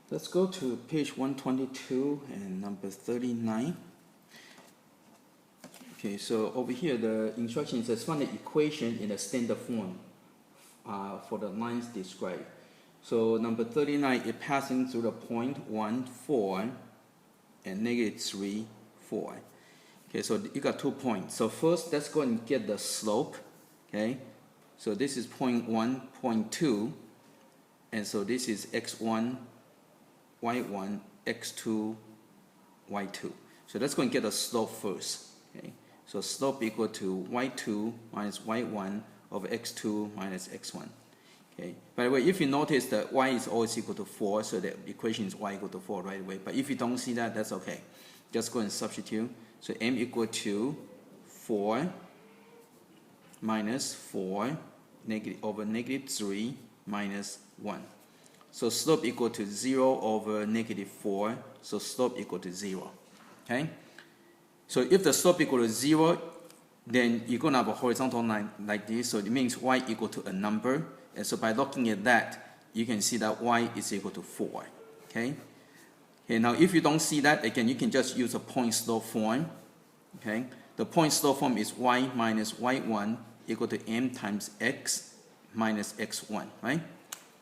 Let's go to page 122 and number 39. Okay, so over here the instruction says find the equation in the standard form for the lines described. So number 39 is passing through the point 1, 4 and negative 3, 4. Okay, so you got 2 points. So first let's go and get the slope. Okay, so this is point 1, point 2, and so this is x1, y1, x2, y2. So let's go and get the slope first. Okay, so slope equal to y2 minus y1 over x2 minus x1. Okay. By the way, if you notice that y is always equal to 4, so the equation is y equal to 4 right away. But if you don't see that, that's okay. Just go and substitute. So m equal to 4 minus 4 over negative 3 minus 1. So slope equal to 0 over negative 4. So slope equal to 0. Okay. So if the slope equal to 0, then you're going to have a horizontal line like this. So it means y equal to a number. And so by looking at that, you can see that y is equal to 4. Okay. Okay. Now if you don't see that, again, you can just use a point slope form. Okay. The point slope form is y minus y1 equal to m times x minus x1, right?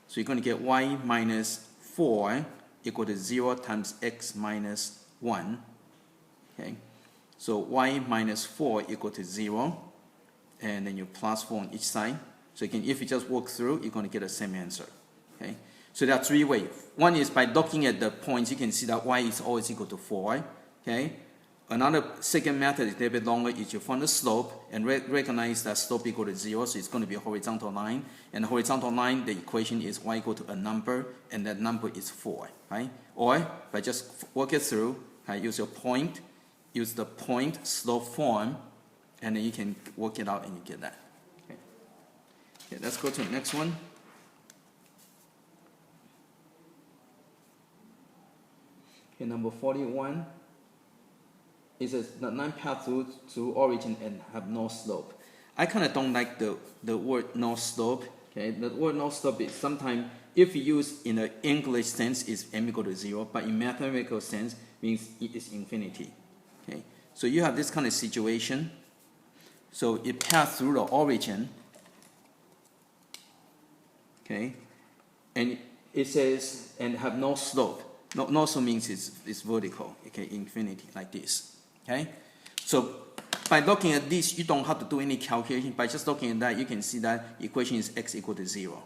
So you're going to get y minus 4 equal to 0 times x minus 1. Okay. So y minus 4 equal to 0, and then you plus 4 on each side. So again, if you just work through, you're going to get the same answer. Okay. So there are 3 ways. One is by looking at the points, you can see that y is always equal to 4. Okay. Another second method is a little bit longer, is you find the slope and recognize that slope equal to 0, so it's going to be a horizontal line. And the horizontal line, the equation is y equal to a number, and that number is 4. Right? Or by just work it through, use your point, use the point slope form, and then you can work it out and you get that. Okay. Okay, let's go to the next one. Okay, number 41. It says the line pass through origin and have no slope. I kind of don't like the word no slope. Okay, the word no slope is sometimes, if you use in an English sense, is m equal to 0, but in mathematical sense means it is infinity. Okay, so you have this kind of situation. So it passed through the origin. Okay, and it says and have no slope. No slope means it's vertical. Okay, infinity like this. Okay, so by looking at this, you don't have to do any calculation. By just looking at that, you can see that equation is x equal to 0.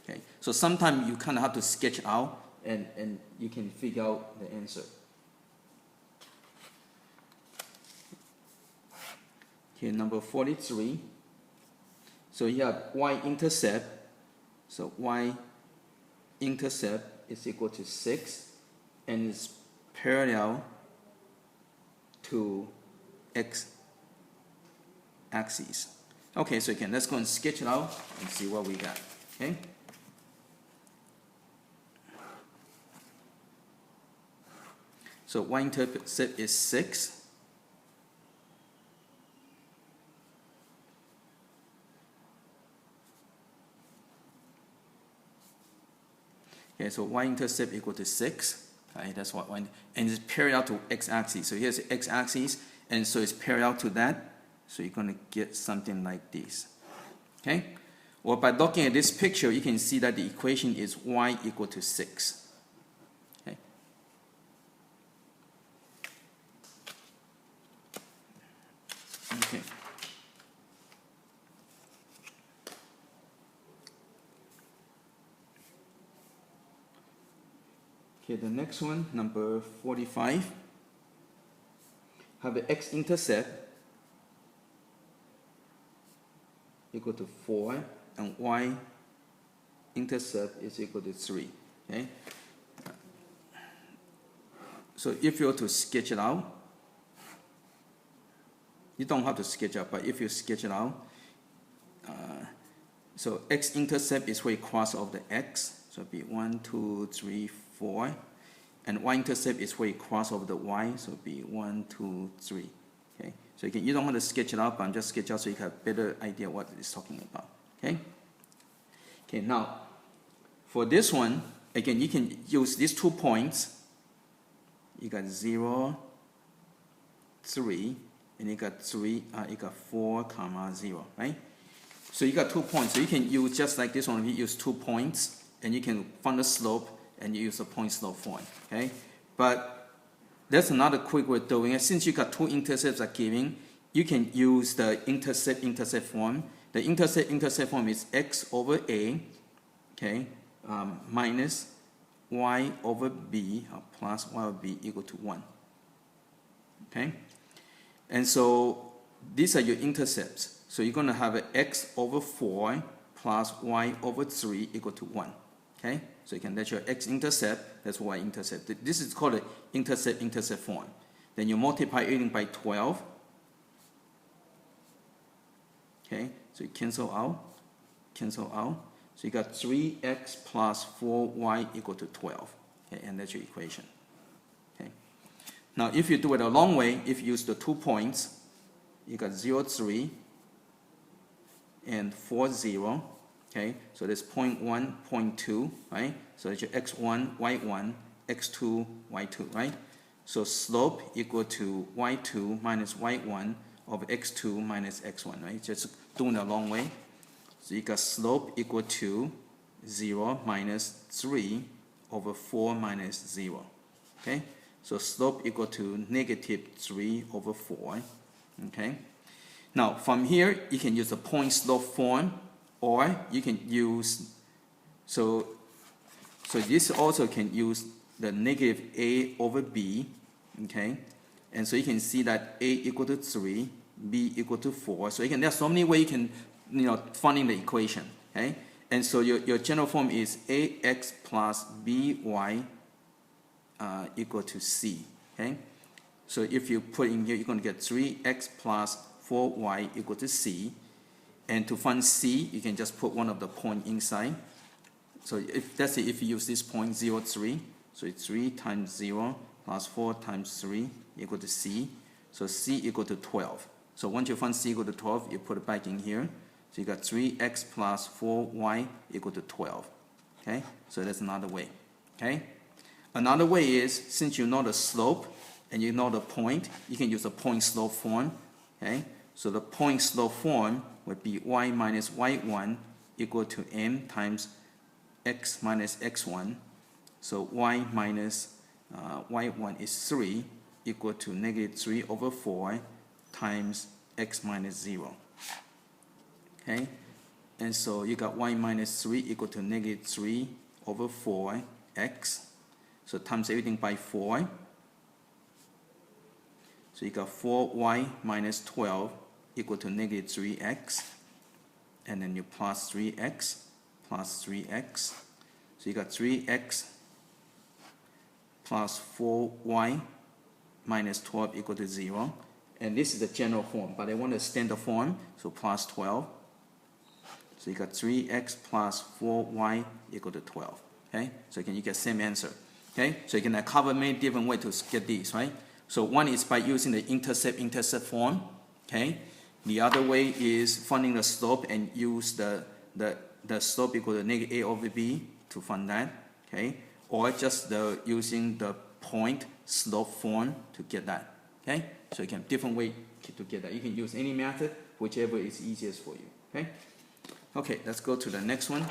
Okay, so sometimes you kind of have to sketch out, and you can figure out the answer. Okay, number 43. So you have y-intercept. So y-intercept is equal to 6, and it's parallel to x-axis. Okay, so again, let's go and sketch it out and see what we got. Okay. So y-intercept is 6. Okay, so y-intercept equal to 6. Right, that's what one, and it's parallel to x-axis. So here's the x-axis, and so it's parallel to that. So you're going to get something like this. Okay. Well, by looking at this picture, you can see that the equation is y equal to 6. Okay. Okay. Okay, the next one, number 45. Have the x-intercept equal to 4 and y-intercept is equal to 3. Okay. So if you were to sketch it out, you don't have to sketch out, but if you sketch it out, so x-intercept is where you cross over the x, so it'll be 1, 2, 3, 4, and y-intercept is where you cross over the y, so it'll be 1, 2, 3. Okay, so again, you don't want to sketch it out, but I'm just sketch out so you have a better idea what it's talking about. Okay. Okay, now for this one, again, you can use these 2 points. You got 0, 3, and you got 4, comma 0, right? So you got 2 points. So you can use just like this one. You use 2 points, and you can find the slope, and you use a point slope form. Okay, but that's another quick way of doing it. Since you got 2 intercepts are giving, you can use the intercept form. The intercept form is x over a, okay, minus y over b plus y over b equal to 1. Okay, and so these are your intercepts. So you're going to have an x over 4 plus y over 3 equal to 1. Okay, so you can let your x-intercept, that's y-intercept. This is called an intercept form. Then you multiply everything by 12. Okay, so you cancel out. So you got 3x plus 4y equal to 12. Okay, and that's your equation. Okay. Now if you do it a long way, if you use the 2 points, you got 0, 3 and 4, 0. Okay, so there's 0.1, 0.2, right? So it's your x1, y1, x2, y2, right? So slope equal to y2 minus y1 of x2 minus x1, right? Just doing it a long way. So you got slope equal to 0 minus 3 over 4 minus 0. Okay, so slope equal to negative 3 over 4. Okay, now from here you can use the point slope form, or you can use, so this also can use the negative a over b. Okay, and so you can see that a equal to 3, b equal to 4. So you can, there's so many ways you can finding the equation. Okay, and so your general form is ax plus by equal to c. Okay, so if you put in here, you're going to get 3x plus 4y equal to c. And to find c, you can just put one of the point inside. So if that's it, if you use this point 0, 3, so it's 3 times 0 plus 4 times 3 equal to c. So c equal to 12. So once you find c equal to 12, you put it back in here. So you got 3x plus 4y equal to 12. Okay, so that's another way. Okay, another way is, since you know the slope and you know the point, you can use a point slope form. Okay, so the point slope form would be y minus y1 equal to m times x minus x1. So y minus y1 is 3 equal to negative 3 over 4 times x minus 0. Okay, and so you got y minus 3 equal to negative 3 over 4x. So times everything by 4. So you got 4y minus 12 equal to negative 3x. And then you plus 3x plus 3x. So you got 3x plus 4y minus 12 equal to 0. And this is the general form, but I want a standard form, so plus 12. So you got 3x plus 4y equal to 12. Okay, so you get same answer. Okay, so you can cover many different ways to get these, right? So one is by using the intercept form. Okay, the other way is finding the slope and use the slope equal to negative a over b to find that. Okay, or just using the point slope form to get that. Okay, so you can different way to get that. You can use any method, whichever is easiest for you. Okay, okay, let's go to the next one.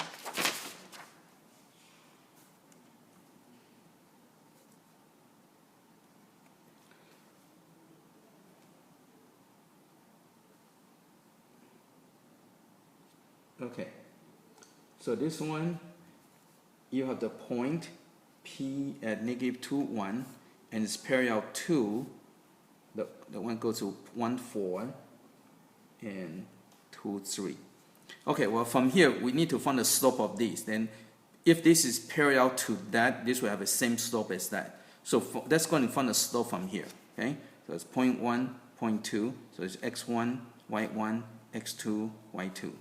Okay, so this one, you have the point P at negative 2, 1, and it's parallel to, the one goes to 1, 4, and 2, 3. Okay, well from here, we need to find the slope of this. Then if this is parallel to that, this will have the same slope as that. So that's going to find the slope from here. Okay, so it's 0.1, 0.2, so it's x1, y1, x2, y2.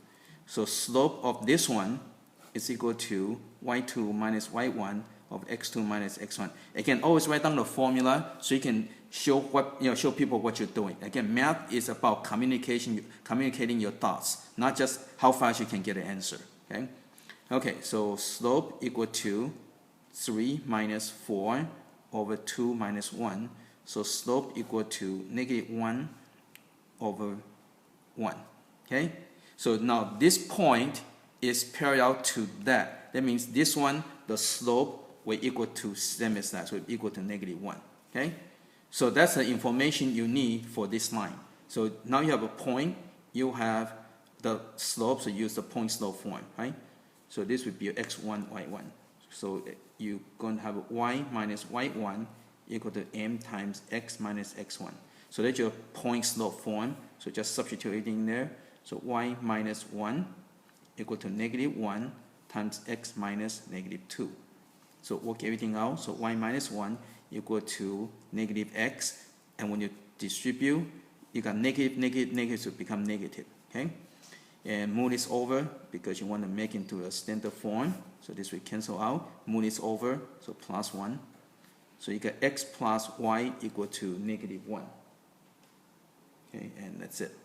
So slope of this one is equal to y2 minus y1 of x2 minus x1. Again, always write down the formula so you can show show people what you're doing. Again, math is about communicating your thoughts, not just how fast you can get an answer. Okay. Okay. So slope equal to 3 minus 4 over 2 minus 1. So slope equal to negative 1 over 1. Okay? So now this point is parallel to that. That means this one, the slope will equal to same as that, so equal to negative 1. Okay? So that's the information you need for this line. So now you have a point, you have the slope, so use the point slope form, right? So this would be x1, y1. So you're going to have y minus y1 equal to m times x minus x1. So that's your point slope form. So just substitute it in there. So y minus 1 equal to negative 1 times x minus negative 2. So work everything out. So y minus 1 equal to negative x. And when you distribute, you got negative, negative, negative to become negative. Okay? And move this over because you want to make it into a standard form. So this will cancel out. Move this over, so plus 1. So you get x plus y equal to negative 1. Okay, and that's it.